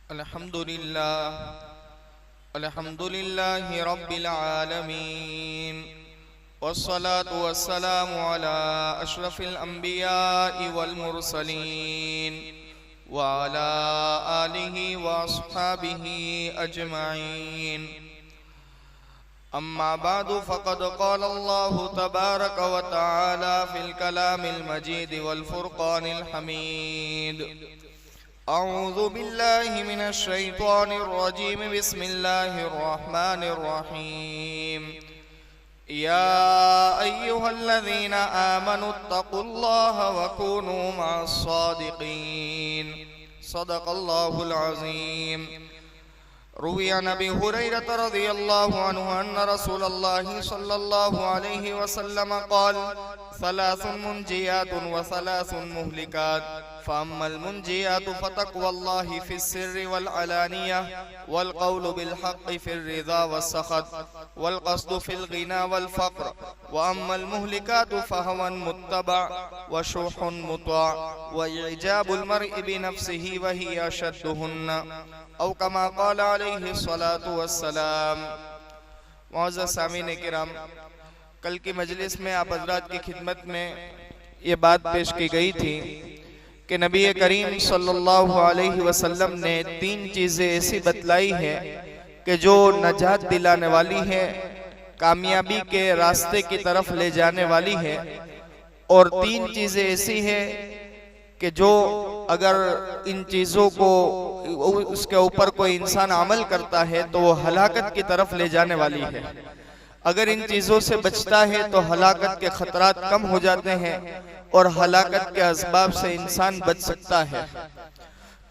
अल्हम्दुलिल्लाहि रब्बिल आलमीन वस्सलातु वस्सलामु अला अशरफिल अंबियाइ वल मुरसलीन व अला आलिहि व अस्हाबिहि अजमाइन। अम्मा बादु फ़क़द क़ाल अल्लाहु तबारक व तआला फ़िल कलामिल मजीद वल फ़ुरक़ानिल हमीद। अऊज़ु बिल्लाहि मिनश शैतानिर रजीम। बिस्मिल्लाहिर रहमानिर रहीम। या अय्युहल्लज़ीना आमनुत्तक़ुल्लाह व कूनू मअस्सादिक़ीन। सदक़ल्लाहुल अज़ीम। रुविया नबी हुरैरह रज़ियल्लाहु अन्हु अन्ना रसूलल्लाहि सल्लल्लाहु अलैहि वसल्लम क़ाल सलासुन मुंजियातुन व सलासुन मुहलिकात फ़अम्मल मुंजियातु फ़तक़्वल्लाहि फ़िस्सिर्रि वल अलानिया वल क़ौलु बिल हक़्क़ि फ़िर्रिज़ा वस्सख़त वल क़स्दु फ़िल ग़िना वल फ़क़्र व अम्मल मुहलिकातु फ़हवन मुत्तबअ व शुहुन मुत्वा व इजाबुल मर्इ बिनफ़्सिहि व हिया अशद्दुहुन्न औ कमा क़ाल अलैहि सलातु वस्सलाम। मुअज़्ज़ज़ सामीन किराम, कल की मजलिस में आप हज़रात की खिदमत में ये बात पेश की गई थी कि नबी करीम सल्लल्लाहु अलैहि वसल्लम ने तीन चीज़ें ऐसी बतलाई है कि जो नजात दिलाने वाली है, कामयाबी के रास्ते की तरफ ले जाने वाली है, और तीन चीज़ें ऐसी है कि जो अगर इन चीज़ों को उसके ऊपर कोई इंसान अमल करता है तो वो हलाकत की तरफ ले जाने वाली है। अगर इन चीज़ों से बचता है तो हलाकत के खतरात कम हो जाते हैं और हलाकत के असबाब से इंसान बच सकता है।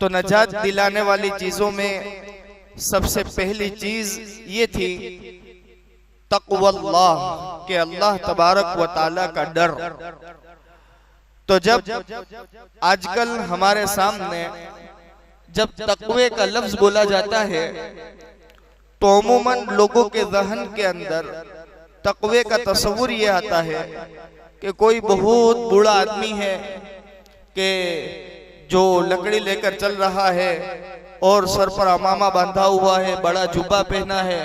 तो नजात दिलाने वाली चीज़ों में सबसे पहली चीज़ ये थी तक़वल्लाह, कि अल्लाह तबारक व तआला का डर। तो जब आजकल हमारे सामने जब तक़वे का लफ्ज बोला जाता है तो अमूमन लोगों के ज़हन के अंदर तक़वे का तस्वुर ये आता है कि कोई बहुत बूढ़ा आदमी है कि जो लकड़ी लेकर चल रहा है और सर पर अमामा बांधा हुआ है, बड़ा जुब्बा पहना है,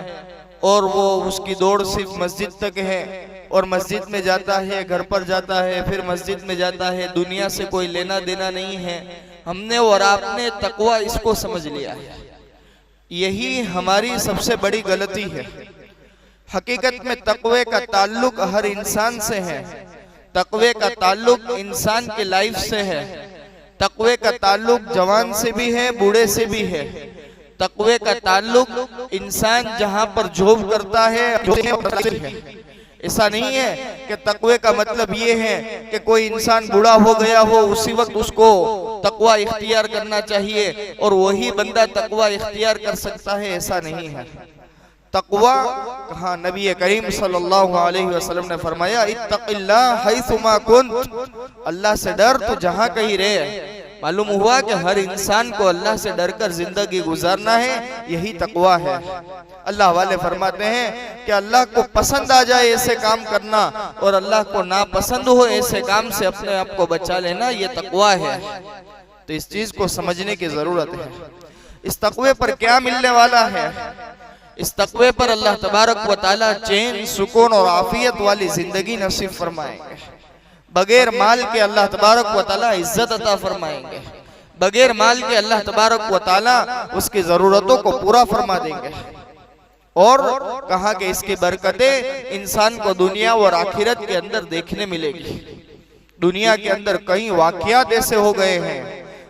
और वो उसकी दौड़ सिर्फ मस्जिद तक है, और मस्जिद में जाता है, घर पर जाता है, फिर मस्जिद में जाता है, दुनिया से कोई लेना देना नहीं है। हमने और आपने तक़वा इसको समझ लिया है। यही हमारी सबसे बड़ी गलती है। हकीकत में तक़वे का ताल्लुक हर इंसान से है। तक़वे का ताल्लुक इंसान के लाइफ से है। तक़वे का ताल्लुक जवान से भी है, बूढ़े से भी है। तक़वे का ताल्लुक इंसान जहां पर जॉब करता है। ऐसा नहीं है कि तक़वे का मतलब ये है कि कोई इंसान बूढ़ा हो गया हो उसी वक्त उसको तक़वा इख्तियार करना चाहिए और वही बंदा तक़वा इख्तियार कर सकता है, ऐसा नहीं है। तक़वा, हाँ, नबी करीम सल्लल्लाहु अलैहि वसल्लम ने फरमाया इत्तक़िल्लाह हैसुमा कुन्त, अल्लाह से डर तो जहाँ कहीं रहे। मालूम हुआ कि हर इंसान को अल्लाह से डरकर जिंदगी गुजारना है, यही तक़वा है। अल्लाह वाले फरमाते हैं कि अल्लाह को पसंद आ जाए ऐसे काम करना और अल्लाह को नापसंद हो ऐसे काम से अपने आप को बचा लेना, ये तक़वा है। तो इस चीज को समझने की जरूरत है। इस तक़वे पर क्या मिलने वाला है? इस तक़वे पर अल्लाह तबारक व तआला चैन, सुकून और आफियत वाली जिंदगी नसीब फरमाएंगे। बगैर माल के अल्लाह तबारक व तआला इज्जत अता फरमाएंगे। बगैर माल के अल्लाह तबारक व तआला उसकी जरूरतों को पूरा फरमा देंगे। और कहा कि इसकी बरकतें इंसान को दुनिया और आखिरत के अंदर देखने मिलेगी। दुनिया के अंदर कई वाक़यात ऐसे हो गए हैं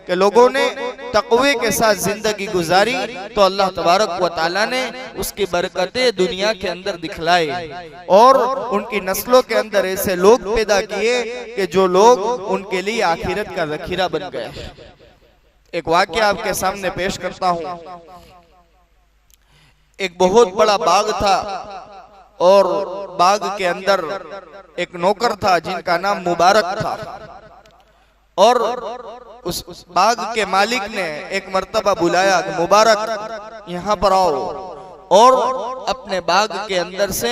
कि लोगों ने तक़वे के साथ जिंदगी गुजारी तो अल्लाह तबारक व तआला ने उसकी बरकतें दुनिया के अंदर दिखलाई और उनकी नस्लों के अंदर ऐसे लोग पैदा किए कि जो लोग उनके लिए आखिरत का ज़ख़ीरा बन गए। एक वाक़या आपके सामने पेश करता हूँ। एक बहुत बड़ा बाग था और बाग के अंदर एक नौकर था जिनका नाम मुबारक था। और उस बाग के मालिक ने एक मर्तबा बुलाया कि मुबारक यहाँ पर आओ और अपने बाग के अंदर से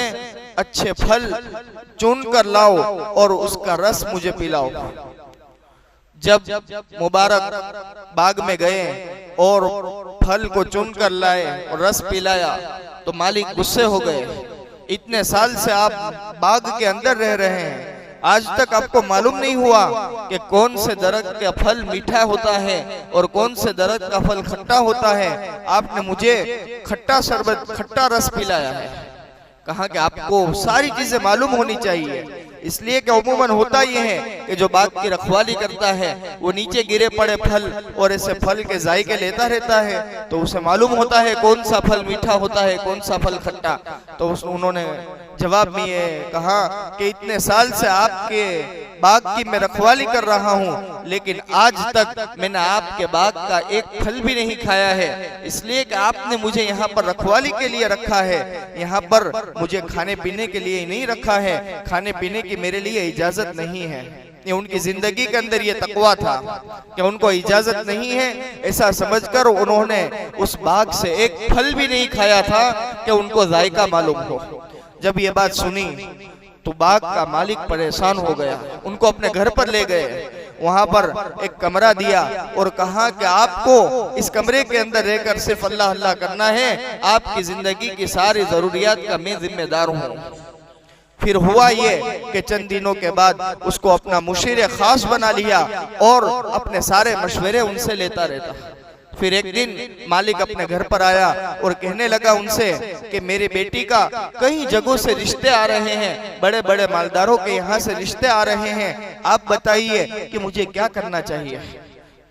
अच्छे फल चुन कर लाओ और उसका रस मुझे पिलाओ। जब मुबारक बाग में गए और फल को चुन कर लाए और रस पिलाया तो मालिक गुस्से हो गए। इतने साल से आप बाग के अंदर रह रहे हैं, आज तक आपको मालूम नहीं हुआ कि कौन से दरख्त का फल मीठा होता है और कौन से दरख्त का फल खट्टा होता है। आपने मुझे खट्टा शरबत, खट्टा रस पिलाया है। कहा कि आपको सारी चीजें मालूम होनी चाहिए। इसलिए कि अमूमन होता यह है कि जो बाग की रखवाली करता है वो नीचे गिरे पड़े फल और ऐसे फल के जायके लेता रहता है, तो उसे मालूम होता है कौन सा फल मीठा होता है, कौन सा फल खट्टा। तो उन्होंने जवाब में ये कहा कि इतने साल से आपके बाग की मैं रखवाली कर रहा हूँ, लेकिन आज तक मैंने आपके बाग का एक फल भी नहीं खाया है, इसलिए कि आपने मुझे यहाँ पर रखवाली के लिए रखा है, यहाँ पर मुझे खाने पीने के लिए नहीं रखा है, खाने पीने की मेरे लिए इजाजत नहीं है। ये उनकी जिंदगी के अंदर ये तकवा था कि उनको इजाजत नहीं है, ऐसा समझकर उन्होंने उस बाग से एक फल भी नहीं खाया था कि उनको जायका मालूम हो। जब ये बात सुनी तो बाग का मालिक परेशान हो गया, उनको अपने घर पर ले गए, वहां पर एक कमरा दिया और कहा कि आपको इस कमरे के अंदर रहकर सिर्फ अल्लाह अल्लाह करना है, आपकी जिंदगी की सारी जरूरियात का मैं जिम्मेदार हूँ। फिर हुआ ये कि चंद दिनों के बाद उसको अपना मुशीर खास बना लिया और अपने सारे मशवरे उनसे लेता रहता। फिर एक दिन मालिक अपने घर पर आया और कहने लगा उनसे कि मेरी बेटी का कई जगहों से रिश्ते आ रहे हैं, बड़े बड़े मालदारों के यहाँ से रिश्ते आ रहे हैं, आप बताइए कि मुझे क्या करना चाहिए।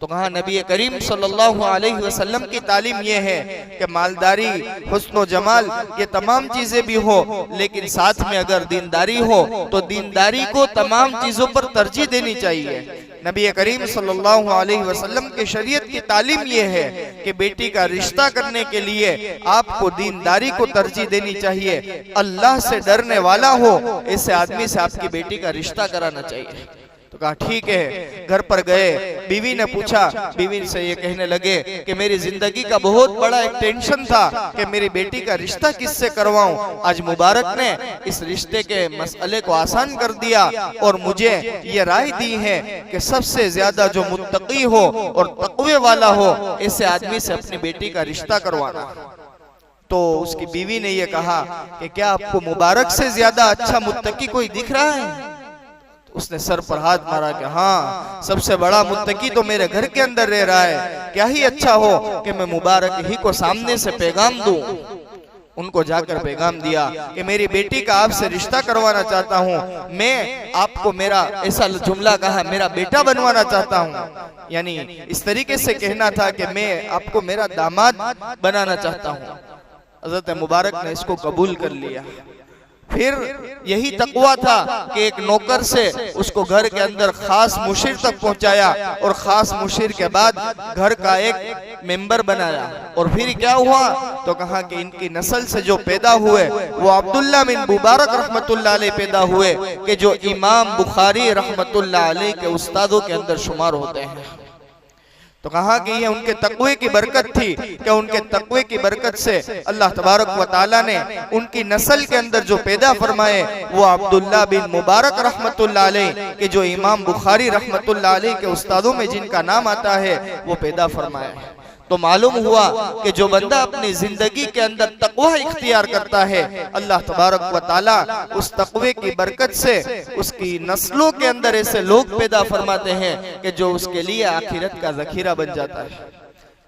तो कहा नबी करीम सल्लल्लाहु अलैहि वसल्लम की तालीम ये है कि मालदारी, हुस्न जमाल ये तमाम चीजें भी हो, लेकिन साथ में अगर दीनदारी हो तो दीनदारी को तमाम चीजों पर तरजीह देनी चाहिए। नबी करीम सल्लल्लाहु अलैहि वसल्लम की शरीयत की तालीम ये है कि बेटी का रिश्ता करने के लिए आपको दीनदारी को तरजीह देनी चाहिए। अल्लाह से डरने वाला हो ऐसे आदमी से आपकी बेटी का रिश्ता कराना चाहिए। तो कहा ठीक है। घर पर गए, बीवी ने पूछा, बीवी से ये कहने लगे कि मेरी जिंदगी का बहुत बड़ा एक टेंशन था कि मेरी बेटी का रिश्ता किससे करवाऊं। आज मुबारक ने इस रिश्ते के मसले को आसान कर दिया और मुझे ये राय दी है कि सबसे ज्यादा जो मुत्तकी हो और तकवे वाला हो ऐसे आदमी से अपनी बेटी का रिश्ता करवाना। तो उसकी बीवी ने ये कहा कि क्या आपको मुबारक से ज्यादा अच्छा मुत्तकी कोई दिख रहा है? उसने सर पर हाथ मारा कि हाँ, सबसे बड़ा मुत्तकी तो मेरे घर के अंदर रह रहा है, क्या ही अच्छा हो कि मैं मुबारक ही को सामने से पैगाम दूं। उनको जाकर पैगाम दिया कि मेरी बेटी का आपसे रिश्ता करवाना चाहता हूँ, मैं आपको मेरा ऐसा जुमला कहा मेरा बेटा बनवाना चाहता हूँ, यानी इस तरीके से कहना था कि मैं आपको मेरा दामाद बनाना चाहता हूँ। हज़रत मुबारक ने इसको कबूल कर लिया। फिर यही तकवा था कि एक नौकर से उसको घर के अंदर खास मुशीर तक पहुंचाया और खास मुशीर के बाद घर का एक मेंबर बनाया। और फिर क्या हुआ तो कहा कि इनकी नस्ल से जो पैदा हुए वो अब्दुल्ला बिन मुबारक रहमतुल्लाह अलैह पैदा हुए कि जो इमाम बुखारी रहमतुल्लाह अलैह के उस्तादों के अंदर शुमार होते हैं। तो कहा कि ये उनके तकवे की बरकत थी कि उनके तकवे की बरकत से अल्लाह तबारक व तआला ने उनकी नस्ल के अंदर जो पैदा फरमाए वो अब्दुल्ला बिन मुबारक रहमतुल्लाह अलैह के जो इमाम बुखारी रहमतुल्लाह अलैह के उस्तादों में जिनका नाम आता है वो पैदा फरमाए। तो मालूम हुआ कि जो बंदा अपनी जिंदगी के अंदर तकवा इख्तियार करता है, अल्लाह तबारक व तआला उस तकवे की बरकत से उसकी नस्लों के अंदर ऐसे लोग पैदा फरमाते हैं कि जो उसके लिए आखिरत का जखीरा बन जाता है।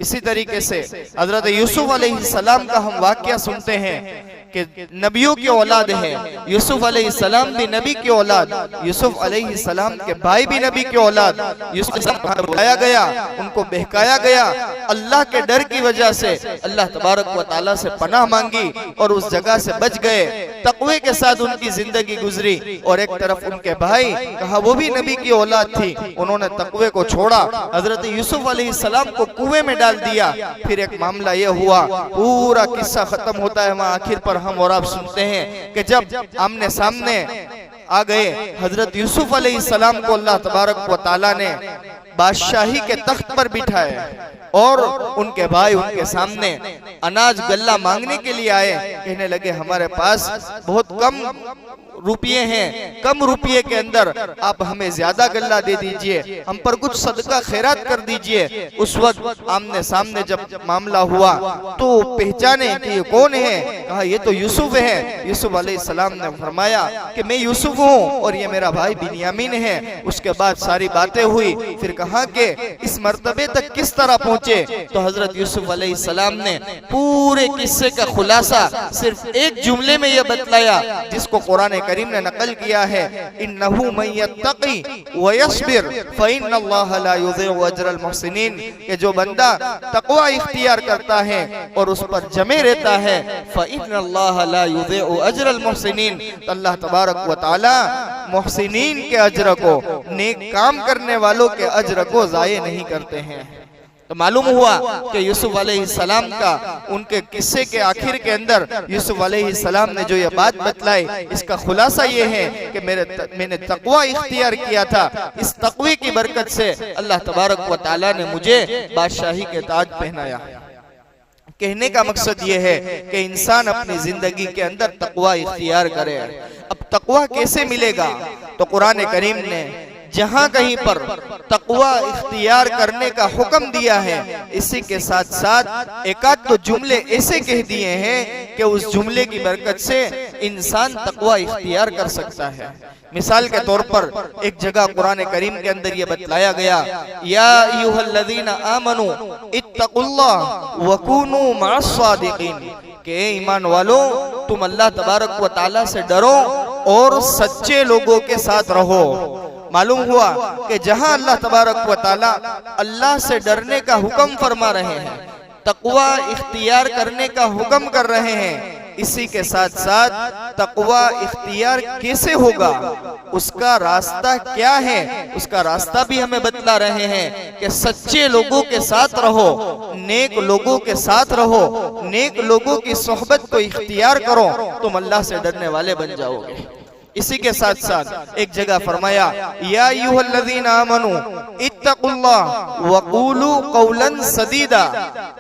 इसी तरीके से हजरत यूसुफ अलैहिस्सलाम का हम वाकया सुनते हैं कि नबियों की औलाद है, यूसुफ अलैहिस्सलाम भी नबी की औलाद, यूसुफ अलैहिस्सलाम के भाई भी नबी की औलाद। यूसुफ को बुलाया गया, उनको बहकाया गया, अल्लाह के डर की वजह से अल्लाह तबारक व तआला से पनाह मांगी और उस जगह से बच गए। तकवे के साथ उनकी जिंदगी गुजरी। और एक तरफ उनके भाई कहा वो भी नबी की औलाद थी, उन्होंने तकवे को छोड़ा, हजरत यूसुफ अलैहिस्सलाम को कुएं में डाल दिया। फिर एक मामला यह हुआ, पूरा किस्सा खत्म होता है, वहां आखिर पर हम और आप सुनते हैं कि जब आमने सामने आ गए हजरत यूसुफ अलैहिस्सलाम को अल्लाह तबारक व तआला ने बादशाही के तख्त पर बिठाया और उनके भाई उनके सामने अनाज गल्ला मांगने के लिए आए। कहने लगे हमारे पास बहुत कम रुपये हैं, कम रुपये के अंदर आप हमें ज्यादा गल्ला दे दीजिए, हम पर कुछ सदका खैरात कर दीजिए। उस वक्त आमने सामने जब मामला हुआ तो पहचाने कि ये कौन है, कहा ये तो यूसुफ है। यूसुफ अलैहिस्सलाम ने फरमाया कि मैं यूसुफ हूँ और ये मेरा भाई बिन्यामीन है। उसके बाद सारी बातें हुई, फिर कहा कि इस मर्तबे तक किस तरह पहुंचे, तो हजरत यूसुफ अलैहिस्सलाम ने पूरे किस्से का खुलासा सिर्फ एक जुमले में यह बतलाया, जिसको कुरान करीम ने नकल किया है, इन्नहु मन यत्तकी व यस्बिर फइन्नल्लाह ला युज़िउ अजरल मुहसिनीन, कि जो बंदा तकवा इख्तियार करता है और उस पर जमे रहता है, फइन्नल्लाह ला युज़िउ अजरल मुहसिनीन, तो अल्लाह तबारक व तआला मुहसिनीन के अजर को, नेक काम करने वालों के अजर को ज़ाये नहीं करते हैं। तो मालूम हुआ कि यूसुफ अलैहिस्सलाम का उनके किस्से के आखिर के अंदर यूसुफ अलैहिस्सलाम ने जो ये बात बतलाई, इसका खुलासा ये है कि मैंने तकवा इख्तियार किया था, इस तकवे की बरकत से अल्लाह तबारक व तआला ने मुझे बादशाही के ताज पहनाया। कहने का मकसद ये है कि इंसान अपनी जिंदगी के अंदर तकवा इख्तियार करे। अब तकवा कैसे मिलेगा, तो कुरान करीम ने जहाँ कहीं पर तकवा इख्तियार करने का हुक्म दिया है, इसी के साथ साथ एक आध तो जुमले ऐसे कह दिए हैं कि उस जुमले की बरकत से इंसान तकवा इख्तियार कर सकता है। मिसाल के तौर पर एक जगह कुरान करीम के अंदर ये बतलाया गया, या अय्युहल्लज़ीना आमनू इत्तकुल्लाह वकूनू मअस्सादिकीन, के ईमान वालों तुम अल्लाह तबारक व तआला से डरो और सच्चे लोगों के साथ रहो। मालूम हुआ कि जहां अल्लाह तबारक व तआला अल्लाह से डरने का हुक्म फरमा रहे हैं, तकवा इख्तियार करने का हुक्म कर रहे हैं, इसी के साथ साथ तकवा इख्तियार कैसे होगा, उसका रास्ता क्या है, उसका रास्ता भी हमें बतला रहे हैं कि सच्चे लोगों के साथ रहो, नेक लोगों के साथ रहो, नेक लोगों की सोहबत को इख्तियार करो, तुम अल्लाह से डरने वाले बन जाओगे। इसी के साथ साथ एक जगह फरमाया, या अय्युहल्लज़ीना आमनू इत्तकुल्लाह वक़ूलू क़ौलन सदीदा,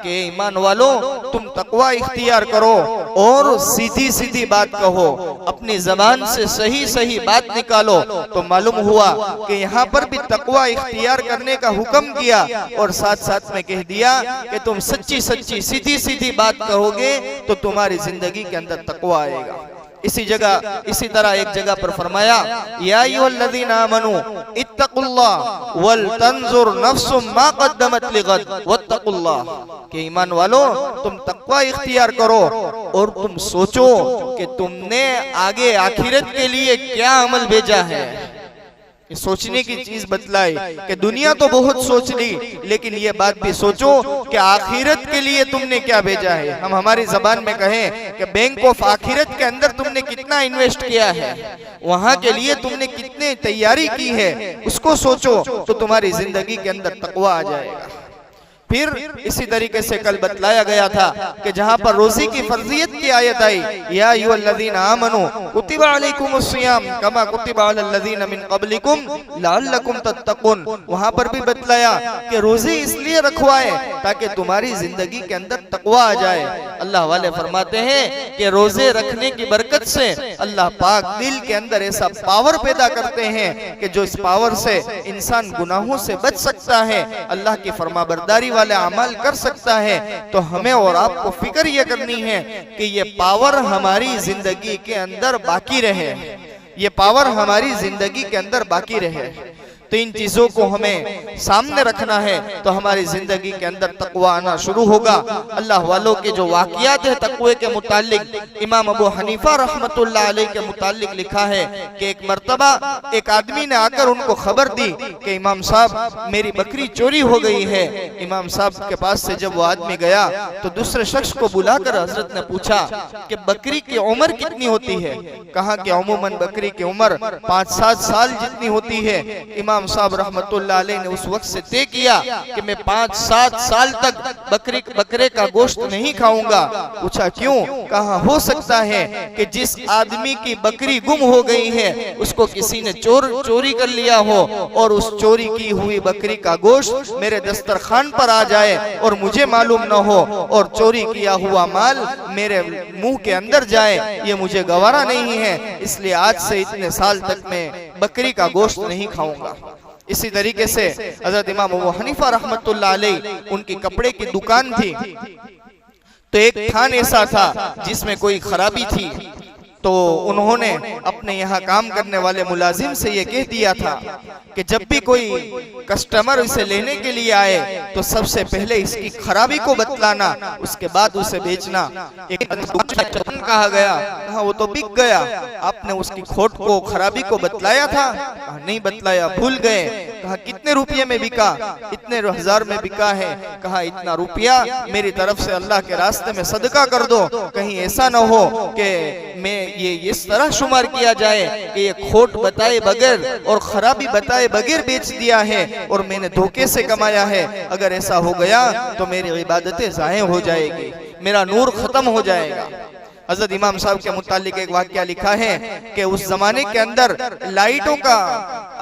के ईमान वालों तुम तकवा इख्तियार करो और सीधी सीधी बात कहो, अपनी जबान से सही सही बात निकालो। तो मालूम हुआ कि यहाँ पर भी तकवा इख्तियार करने का हुक्म किया और साथ साथ में कह दिया कि तुम सच्ची सच्ची सीधी सीधी बात कहोगे तो तुम्हारी जिंदगी के अंदर तकवा आएगा। इसी तरह एक जगह पर फरमाया, या अय्युहल्लज़ीना आमनू इत्तकुल्लाह वल तंजुर नफ्सुम मा क़द्दमत लिगद वत्तकुल्लाह, के ईमान वालों तुम तकवा इख्तियार करो और तुम सोचो कि तुमने आगे आखिरत के लिए क्या अमल भेजा है। सोचने की चीज बतलाई कि दुनिया तो बहुत सोच ली, लेकिन ये बात भी सोचो कि आखिरत के लिए तुमने क्या भेजा है। हम हमारी जबान में कहें कि बैंक ऑफ आखिरत के अंदर तुमने कितना इन्वेस्ट किया है, वहां के लिए तुमने कितनी तैयारी की है, उसको सोचो तो तुम्हारी जिंदगी के अंदर तकवा आ जाएगा। फिर इसी तरीके से कल बतलाया गया था कि जहां पर रोजी की फर्जियत की आयत आई, या अय्युहल्लज़ीना आमनू कुतिबा अलैकुमुस्सियाम कमा कुतिबा अलल्लज़ीना मिन क़ब्लिकुम लअल्लकुम तत्तक़ून, वहां पर भी बतलाया कि रोजी इसलिए रखवाए ताकि तुम्हारी जिंदगी के अंदर तकवा आ जाए। अल्लाह वाले फरमाते हैं कि रोजे रखने की बरकत से अल्लाह पाक दिल के अंदर ऐसा पावर पैदा करते हैं कि जो इस पावर से इंसान गुनाहों से बच सकता है, अल्लाह की फरमाबरदारी वाले अमल कर सकता है। तो हमें और आपको फिक्र यह करनी है कि ये पावर हमारी जिंदगी के अंदर बाकी रहे, ये पावर हमारी जिंदगी के अंदर बाकी रहे। तो इन चीजों को हमें सामने रखना है तो हमारी जिंदगी के अंदर तकवा आना शुरू होगा। अल्लाह वालों के जो वाक़ियात है तकवे के मुतालिक, इमाम अबू हनीफा रहमतुल्लाह अलैह के मुतालिक लिखा है कि एक मर्तबा एक आदमी ने आकर उनको खबर दी कि इमाम साहब मेरी बकरी चोरी हो गई है। इमाम साहब के पास से जब वो आदमी गया तो दूसरे शख्स को बुलाकर हजरत ने पूछा कि बकरी की उम्र कितनी होती है। कहा कि अमूमन बकरी की उम्र 5-7 साल जितनी होती है। इमाम साहब रहमतुल्लाह अलैह ने उस वक्त से तय किया कि मैं 5-7 साल तक बकरे का गोश्त नहीं खाऊंगा। पूछा क्यों? कहा हो सकता है कि जिस आदमी की बकरी गुम हो गई है उसको किसी ने चोरी कर लिया हो और उस चोरी की हुई बकरी का गोश्त मेरे दस्तरखान पर आ जाए और मुझे मालूम न हो और चोरी किया हुआ माल मेरे मुंह के अंदर जाए, ये मुझे गवारा नहीं है, इसलिए आज से इतने साल तक मैं बकरी का गोश्त नहीं खाऊंगा। इसी तरीके से हजरत इमाम अबू हनीफा रहमतुल्लाह अलैह उनकी कपड़े की दुकान थी, तो एक थान ऐसा था जिसमें कोई खराबी थी, तो उन्होंने अपने यहाँ काम करने वाले मुलाजिम से ये कह दिया था कि जब भी कोई कस्टमर इसे लेने के लिए आए तो सबसे पहले इसकी खराबी को बतलाना, उसके बाद उसे बेचना। एक कहा गया, कहा वो तो बिक गया, आपने उसकी खोट को खराबी को बतलाया था? कहा नहीं बतलाया, भूल गए। कहा कितने रुपये में बिका? इतने हजार में बिका है। कहा इतना रुपया मेरी तरफ से अल्लाह के रास्ते में सदका कर दो, कहीं ऐसा न हो कि मैं ये इस तरह शुमार किया जाए कि ये खोट बताए बगैर और खराबी बताए बगैर बेच दिया है और मैंने धोखे से कमाया है। अगर ऐसा हो गया तो मेरी इबादतें ज़ाया हो जाएगी, मेरा नूर खत्म हो जाएगा। हजरत इमाम साहब के मुतालिक एक वाकया लिखा है कि उस जमाने के अंदर लाइटों का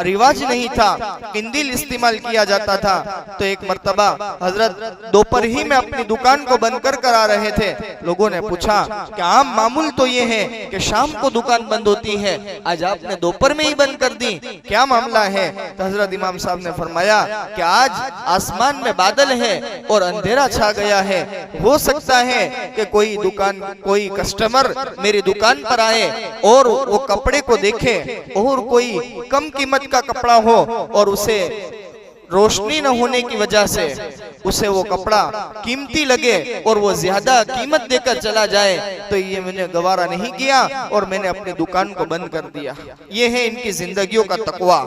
रिवाज नहीं था, किंदिल इस्तेमाल किया जाता था। तो एक मर्तबा हजरत दोपहर ही में अपनी दुकान को बंद कर आ रहे थे। लोगों ने पूछा कि आम मामूल तो ये है कि शाम को दुकान बंद होती है, आज आपने दोपहर में ही बंद कर दी, क्या मामला है? तो हजरत इमाम साहब ने फरमाया कि आज आसमान में बादल है और अंधेरा छा गया है, हो सकता है कि कोई कस्टमर मेरी दुकान पर आए और वो कपड़े को देखे और कोई कम कीमत का कपड़ा हो और उसे रोशनी न होने की वजह से उसे वो कपड़ा कीमती लगे और वो ज्यादा कीमत देकर चला जाए, तो ये मैंने गवारा नहीं किया और मैंने अपनी दुकान को बंद कर दिया। ये है इनकी जिंदगियों का तकवा।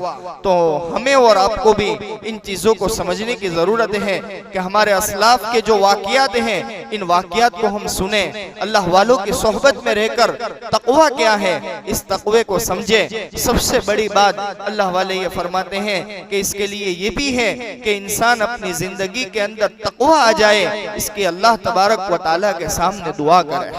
तो हमें और आपको भी इन चीजों को समझने की जरूरत है कि हमारे असलाफ के जो वाकयात हैं, इन वाकयात को हम सुने, अल्लाह वालों की सोहबत में रहकर तकवा क्या है इस तकवे को समझे। सबसे बड़ी बात अल्लाह वाले ये फरमाते हैं कि इसके लिए ये भी है कि इंसान अपनी जिंदगी के अंदर तकवा आ जाए, इसके अल्लाह तबारक व तआला के सामने दुआ करे।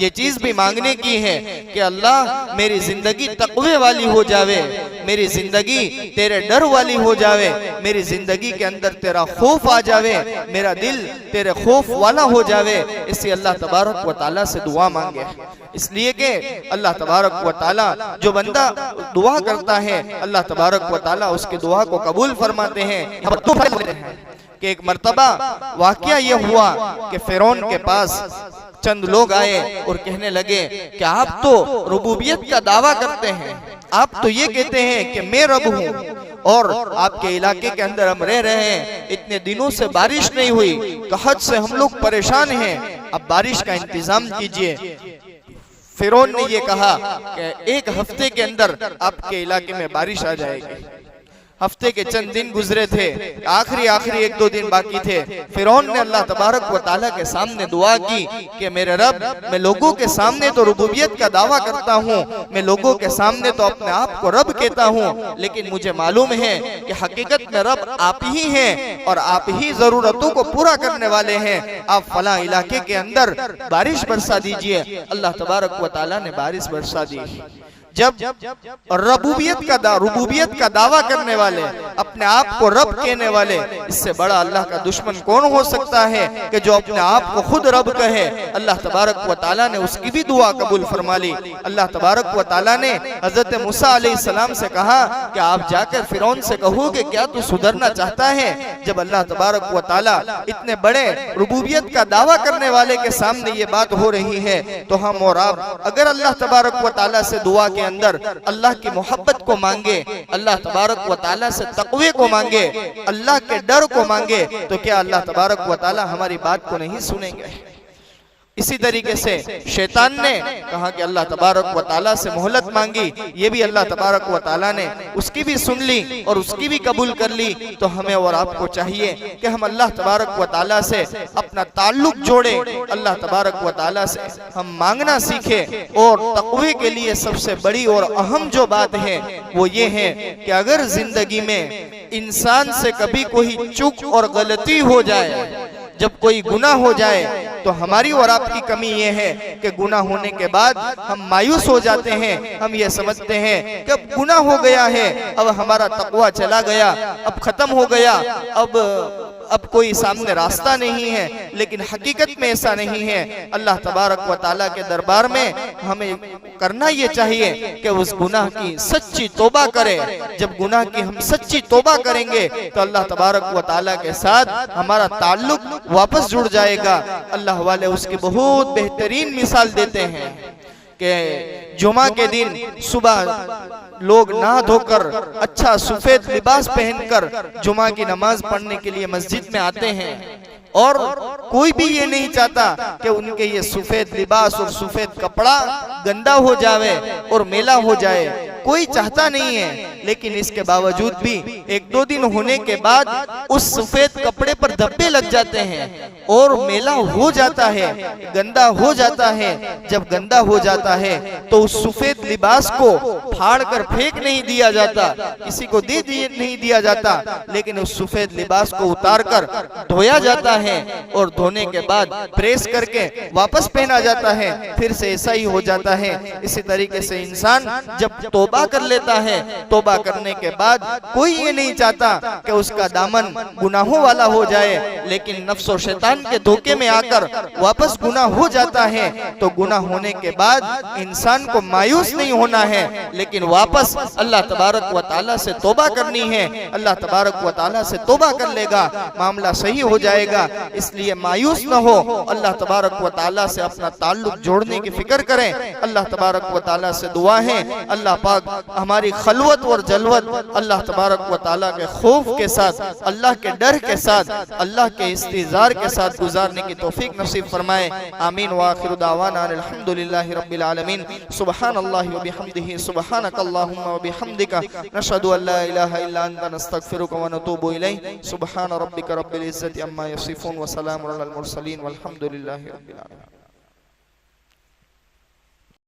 ये चीज भी मांगने की है कि अल्लाह मेरी जिंदगी तकवे वाली हो जावे, मेरी जिंदगी तेरे डर वाली हो जावे, मेरी जिंदगी के अंदर तेरा खौफ आ जावे, मेरा दिल तेरे खौफ वाला हो जावे। इससे अल्लाह तबारक व तआला से दुआ मांगे, इसलिए कि अल्लाह तबारक व तआला जो बंदा दुआ करता है अल्लाह तबारक व तआला उसकी दुआ को कबूल फरमाते हैं। कि एक मर्तबा वाकया ये हुआ कि फिरौन के पास चंद लोग आए और कहने लगे कि आप तो रुबूबियत का दावा करते हैं, आप तो ये कहते हैं कि मैं रब हूँ और आपके इलाके के अंदर हम रह रहे हैं, इतने दिनों से बारिश नहीं हुई, कहत से हम लोग परेशान हैं, अब बारिश का इंतजाम कीजिए। फिरौन ने ये कहा कि एक हफ्ते के अंदर आपके इलाके में बारिश आ जाएगी। हफ्ते के चंद दिन गुजरे थे, आखिरी 1-2 दिन बाकी थे। फिरौन ने अल्लाह तबारक व तआला के सामने दुआ की कि मेरे रब, मैं लोगों के सामने तो रुबूबियत का दावा करता हूँ, मैं लोगों के सामने तो अपने आप को रब कहता हूँ, लेकिन मुझे मालूम है कि हकीकत में रब आप ही हैं और आप ही जरूरतों को पूरा करने वाले हैं। आप फला इलाके के अंदर बारिश बरसा दीजिए। अल्लाह तबारक व तआला ने बारिश बरसा दी। जब रुबूबियत का दावा करने वाले, अपने आप को रब कहने वाले, इससे बड़ा अल्लाह का दुश्मन कौन हो सकता है कि जो अपने आप को खुद रब कहे। अल्लाह तबारक व तआला ने उसकी भी दुआ कबूल फरमा ली। अल्लाह तबारक व तआला ने हजरत मूसा अलैहिस्सलाम से कहा कि आप जाकर फिरौन से कहो कि क्या तू सुधरना चाहता है। जब अल्लाह तबारक व तआला इतने बड़े रुबूबियत का दावा करने वाले के सामने ये बात हो रही है, तो हम और आप अगर अल्लाह तबारक व तआला से दुआ के अंदर अल्लाह की मोहब्बत को मांगे, अल्लाह तबारक व तआला से तकवे को मांगे, अल्लाह के डर को मांगे, तो क्या अल्लाह तबारक व तआला हमारी बात को नहीं सुनेंगे? इसी तरीके से शैतान ने कहा कि अल्लाह तबारक व तआला से मोहलत मांगी, ये भी अल्लाह तबारक व तआला ने उसकी भी सुन ली और उसकी भी कबूल कर ली। तो हमें और आपको चाहिए कि हम अल्लाह तबारक व तआला से अपना ताल्लुक जोड़े, अल्लाह तबारक व तआला से हम मांगना सीखे। और तकवे के लिए सबसे बड़ी और अहम जो बात है वो ये है कि अगर जिंदगी में इंसान से कभी कोई चूक और गलती हो जाए, जब कोई गुनाह हो जाए तो हमारी और आपकी कमी ये है कि गुनाह होने के बाद हम मायूस हो जाते हैं। हम ये समझते हैं कि अब गुनाह हो गया है, अब हमारा तकवा चला गया, अब खत्म हो गया, अब कोई सामने रास्ता नहीं है। लेकिन हकीकत में ऐसा नहीं है। अल्लाह तबारक व ताला के दरबार में हमें करना ये चाहिए कि उस गुनाह की सच्ची तौबा करें। जब गुनाह की हम सच्ची तौबा करेंगे तो अल्लाह तबारक व ताला के साथ हमारा ताल्लुक वापस जुड़ जाएगा। अल्लाह वाले उसकी बहुत बेहतरीन मिसाल देते हैं कि जुमा के दिन सुबह लोग नहा धोकर अच्छा सफेद लिबास पहनकर जुमा की नमाज पढ़ने के लिए मस्जिद में आते हैं और कोई भी ये नहीं चाहता कि उनके ये सफेद लिबास और सफेद कपड़ा गंदा हो जाए और मैला हो जाए, कोई चाहता नहीं है। लेकिन इसके बावजूद भी एक दो दिन होने के बाद उस सफेद कपड़े पर धब्बे लग जाते हैं और मैला हो जाता है, गंदा हो जाता है। जब गंदा हो जाता है तो उस सफेद लिबास को फाड़ कर फेंक नहीं दिया जाता, किसी को नहीं दिया जाता, लेकिन उस सफेद लिबास को उतार कर धोया जाता है और धोने के बाद प्रेस करके वापस पहना जाता है, फिर से ऐसा ही हो जाता है। इसी तरीके से इंसान जब तौबा कर लेता है, तौबा करने के बाद कोई ये नहीं चाहता कि उसका दामन गुनाहों वाला हो जाए, लेकिन नफ्स और शैतान के धोखे में आकर वापस गुनाह हो जाता है। तो गुनाह होने के बाद इंसान को मायूस नहीं होना है, लेकिन वापस अल्लाह तबारक व ताला से तौबा करनी है। अल्लाह तबारक व ताला से तौबा कर लेगा, मामला सही हो जाएगा। इसलिए मायूस न हो, अल्लाह तबारक व ताला से अपना ताल्लुक जोड़ने की फिक्र करें। अल्लाह तबारक व ताला से दुआ है अल्लाह पाक हमारी खलवत और जलवत अल्लाह तबारक व ताला के खौफ के साथ, अल्लाह के डर के साथ, अल्लाह के इस्तिजार के साथ गुजारने की तौफीक नसीब फरमाए। आमीन व आखिरु दावाना अल्हम्दुलिल्लाहि रब्बिल आलमीन। सुब्हानल्लाहि व बिहम्दिही सुब्हानकल्लाहुम्मा व बिहम्दिका नशहदु अल्ला इलाहा इल्ला अंता नस्तगफिरुका व नतूबु इलैक। सुब्हान रब्बिका रब्बिल इज्जति अम्मा यसिफून व सलामुन अलल मुरसलीन वल्हम्दुलिल्लाहि रब्बिल आलमीन।